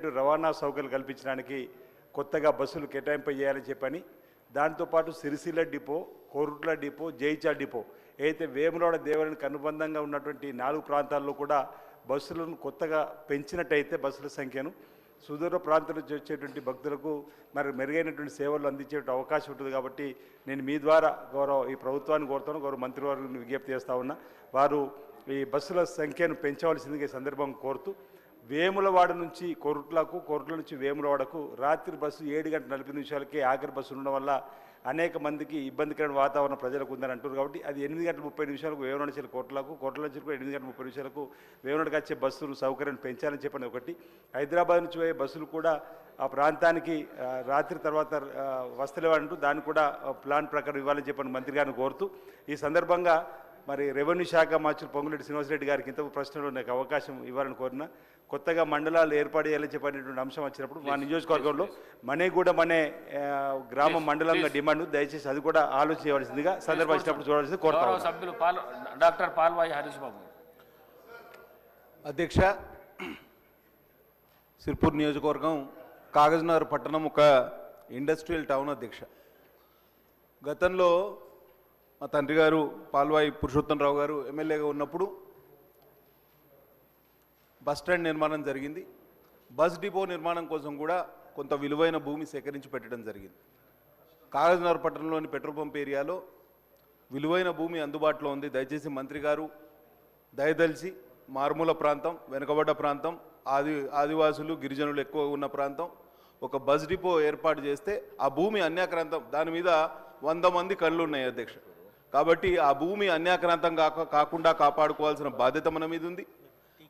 మెరుగైనటువంటి రవాణా సౌకర్యాలు కల్పించడానికి కొత్తగా బస్సులు కేటాయింపు చేయాలని చెప్పని, దాంతోపాటు సిరిసిల్ల డిపో, కోరుట్ల డిపో, జైచా డిపో అయితే వేములవాడ దేవాలయానికి అనుబంధంగా ఉన్నటువంటి 4 ప్రాంతాల్లో కూడా బస్సులను కొత్తగా పెంచినట్టయితే బస్సుల సంఖ్యను సుదూర ప్రాంతం నుంచి వచ్చేటువంటి భక్తులకు మరి మెరుగైనటువంటి సేవలు అందించే అవకాశం ఉంటుంది. కాబట్టి నేను మీ ద్వారా ఈ ప్రభుత్వాన్ని కోరుతాను, గౌరవ మంత్రివర్గాన్ని విజ్ఞప్తి చేస్తా ఉన్నా. వారు ఈ బస్సుల సంఖ్యను పెంచవలసిందిగా ఈ సందర్భం కోరుతూ, వేములవాడ నుంచి కోరుట్లకు, కోరుట్ల నుంచి వేములవాడకు రాత్రి బస్సు 7:40 ఆఖరి బస్సు ఉండడం వల్ల అనేక మందికి ఇబ్బందికరమైన వాతావరణం ప్రజలకు ఉందని అంటారు. కాబట్టి అది 8:30 వేములవాడ నుంచి కోట్లకు, కోట్ల నుంచి కూడా 8:30 వేములవాడకి వచ్చే బస్సులు సౌకర్యాన్ని పెంచాలని చెప్పని ఒకటి. హైదరాబాద్ నుంచి పోయే బస్సులు కూడా ఆ ప్రాంతానికి రాత్రి తర్వాత వస్తలేవంటూ దాన్ని కూడా ప్లాన్ ప్రకారం ఇవ్వాలని చెప్పని మంత్రి గారిని కోరుతూ, ఈ సందర్భంగా మరి రెవెన్యూ శాఖ మంత్రులు పొంగులేటి శ్రీనివాసరెడ్డి గారికి ఇంత ప్రశ్నలో నాకు అవకాశం ఇవ్వాలని కోరిన. కొత్తగా మండలాలు ఏర్పాటు చేయాలని చెప్పినటువంటి అంశం వచ్చినప్పుడు మా నియోజకవర్గంలో మనేగూడ మనే గ్రామ మండలంగా డిమాండ్, దయచేసి అది కూడా ఆలోచన చేయవలసిందిగా సందర్భం వచ్చినప్పుడు చూడాల్సింది కోరుతాం. సభ్యులు డాక్టర్ పాల్వాయి హరీష్ బాబు. అధ్యక్ష, సిర్పూర్ నియోజకవర్గం కాగజ్నగర్ పట్టణం ఒక ఇండస్ట్రియల్ టౌన్ అధ్యక్ష. గతంలో మా తండ్రి గారు పాల్వాయి పురుషోత్తమరావు గారు ఎమ్మెల్యేగా ఉన్నప్పుడు బస్ స్టాండ్ నిర్మాణం జరిగింది. బస్ డిపో నిర్మాణం కోసం కూడా కొంత విలువైన భూమి సేకరించి పెట్టడం జరిగింది. కాగజ్నగర్ పట్టణంలోని పెట్రోల్ పంప్ ఏరియాలో విలువైన భూమి అందుబాటులో ఉంది. దయచేసి మంత్రి గారు దయదలిచి మారుమూల ప్రాంతం, వెనుకబడ్డ ప్రాంతం, ఆదివాసులు గిరిజనులు ఎక్కువ ఉన్న ప్రాంతం ఒక బస్ డిపో ఏర్పాటు చేస్తే ఆ భూమి అన్యాక్రాంతం, దాని మీద 100 మంది కళ్ళు ఉన్నాయి అధ్యక్ష. కాబట్టి ఆ భూమి అన్యాక్రాంతం కాకుండా కాపాడుకోవాల్సిన బాధ్యత మన మీద ఉంది.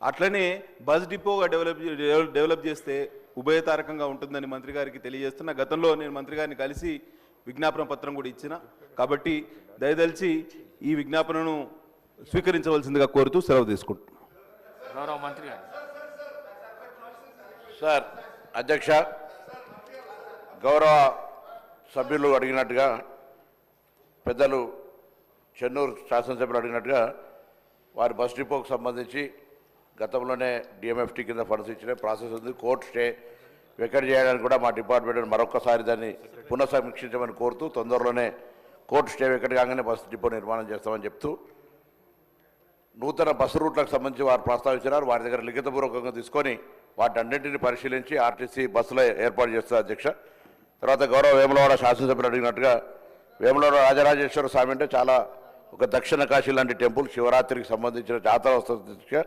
అట్లనే బస్ డిపోగా డెవలప్ చేస్తే ఉభయతారకంగా ఉంటుందని మంత్రి గారికి తెలియజేస్తున్నా. గతంలో నేను మంత్రి గారిని కలిసి విజ్ఞాపన పత్రం కూడా ఇచ్చిన. కాబట్టి దయదలిచి ఈ విజ్ఞాపనను స్వీకరించవలసిందిగా కోరుతూ సెలవు తీసుకుంటున్నాను. గౌరవ మంత్రి గారు. సార్ అధ్యక్ష, గౌరవ సభ్యులు అడిగినట్టుగా, పెద్దలు చెన్నూరు శాసనసభ్యులు అడిగినట్టుగా వారి బస్ డిపోకు సంబంధించి గతంలోనే డిఎంఎఫ్టీ కింద ఫండ్స్ ఇచ్చిన ప్రాసెస్ ఉంది. కోర్టు స్టే వెకెట్ చేయడానికి కూడా మా డిపార్ట్మెంట్ మరొకసారి దాన్ని పునఃసమీక్షించమని కోరుతూ, తొందరలోనే కోర్టు స్టే వెకెట్ కాగానే బస్ డిపో నిర్మాణం చేస్తామని చెప్తూ, నూతన బస్సు రూట్లకు సంబంధించి వారు ప్రస్తావించినారు. వారి దగ్గర లిఖితపూర్వకంగా తీసుకొని వాటన్నింటినీ పరిశీలించి ఆర్టీసీ బస్సులో ఏర్పాటు చేస్తారు అధ్యక్ష. తర్వాత గౌరవ వేములవాడ శాసనసభ్యులు అడిగినట్టుగా, వేములవాడ రాజరాజేశ్వర స్వామి అంటే చాలా ఒక దక్షిణ కాశీ లాంటి టెంపుల్, శివరాత్రికి సంబంధించిన జాతర వస్తుంది.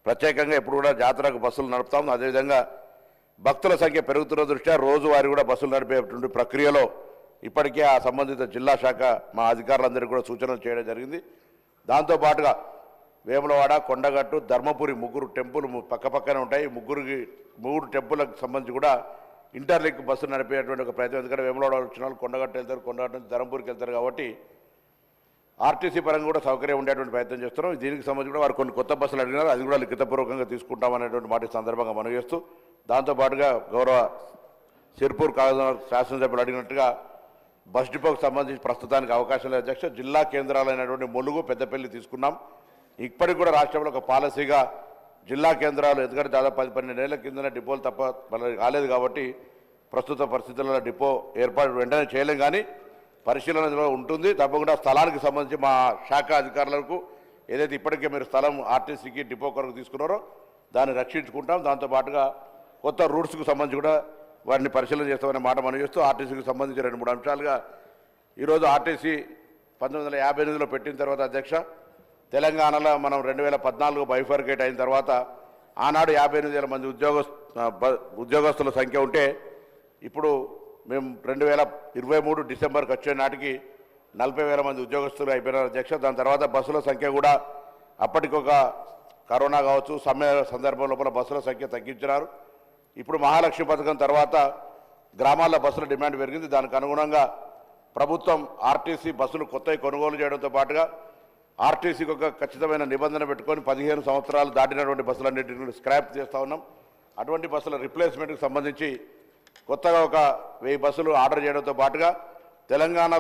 ప్రత్యేకంగా ఎప్పుడు కూడా జాతరకు బస్సులు నడుపుతాం. అదేవిధంగా భక్తుల సంఖ్య పెరుగుతున్న దృష్ట్యా రోజువారీ కూడా బస్సులు నడిపేటువంటి ప్రక్రియలో ఇప్పటికే ఆ సంబంధిత జిల్లా శాఖ మా అధికారులందరికీ కూడా సూచనలు చేయడం జరిగింది. దాంతోపాటుగా వేములవాడ, కొండగట్టు, ధర్మపురి 3 టెంపుల్ పక్కపక్కనే ఉంటాయి. 3 టెంపుల్కి సంబంధించి కూడా ఇంటర్లింక్ బస్సులు నడిపేటువంటి ఒక ప్రయత్నం. ఎందుకంటే వేములవాడ వచ్చిన వాళ్ళు కొండగట్టు వెళ్తారు, కొండగట్టు నుంచి ధర్మపురికి వెళ్తారు. కాబట్టి ఆర్టీసీ పరంగా కూడా సౌకర్యం ఉండేటువంటి ప్రయత్నం చేస్తున్నాం. దీనికి సంబంధించి కూడా వారు కొన్ని కొత్త బస్సులు అడిగినారు, అది కూడా లిఖితపూర్వకంగా తీసుకుంటామనేటువంటి మాట సందర్భంగా మనవి చేస్తూ, దాంతోపాటుగా గౌరవ సిర్పూర్ కాగజ్నగర్ శాసనసభ్యులు అడిగినట్టుగా బస్ డిపోకు సంబంధించి ప్రస్తుతానికి అవకాశం లేదు అధ్యక్ష. జిల్లా కేంద్రాలైనటువంటి ములుగు, పెద్దపల్లి తీసుకున్నాం. ఇప్పటికి కూడా రాష్ట్రంలో ఒక పాలసీగా జిల్లా కేంద్రాలు, ఎందుకంటే దాదాపు 10-12 ఏళ్ల కిందనే డిపోలు తప్ప కాలేదు. కాబట్టి ప్రస్తుత పరిస్థితుల్లో డిపో ఏర్పాటు వెంటనే చేయలేం, కానీ పరిశీలనలో ఉంటుంది. తప్పకుండా స్థలానికి సంబంధించి మా శాఖ అధికారులకు ఏదైతే ఇప్పటికే మీరు స్థలం ఆర్టీసీకి డిపో కొరకు తీసుకున్నారో దాన్ని రక్షించుకుంటాం. దాంతోపాటుగా కొత్త రూట్స్కు సంబంధించి కూడా వారిని పరిశీలన చేస్తామనే మాట మనం చేస్తూ, ఆర్టీసీకి సంబంధించి 2-3 అంశాలుగా ఈరోజు ఆర్టీసీ 1958లో పెట్టిన తర్వాత అధ్యక్ష, తెలంగాణలో మనం 2014 బైఫర్కేట్ అయిన తర్వాత ఆనాడు 58,000 మంది ఉద్యోగస్తుల సంఖ్య ఉంటే, ఇప్పుడు మేము 2023 డిసెంబర్కి వచ్చే నాటికి 40,000 మంది ఉద్యోగస్తులు అయిపోయినారు అధ్యక్ష. దాని తర్వాత బస్సుల సంఖ్య కూడా అప్పటికొక కరోనా కావచ్చు సమ్మె సందర్భం లోపల బస్సుల సంఖ్య తగ్గించినారు. ఇప్పుడు మహాలక్ష్మి పథకం తర్వాత గ్రామాల్లో బస్సుల డిమాండ్ పెరిగింది. దానికి అనుగుణంగా ప్రభుత్వం ఆర్టీసీ బస్సులు కొత్తవి కొనుగోలు చేయడంతో పాటుగా ఆర్టీసీకి ఒక ఖచ్చితమైన నిబంధన పెట్టుకొని 15 సంవత్సరాలు దాటినటువంటి బస్సులన్నింటినీ స్క్రాప్ చేస్తూ ఉన్నాం. అటువంటి బస్సుల రిప్లేస్మెంట్కి సంబంధించి కొత్తగా ఒక 1000 బస్సులు ఆర్డర్ చేయడంతో పాటుగా తెలంగాణ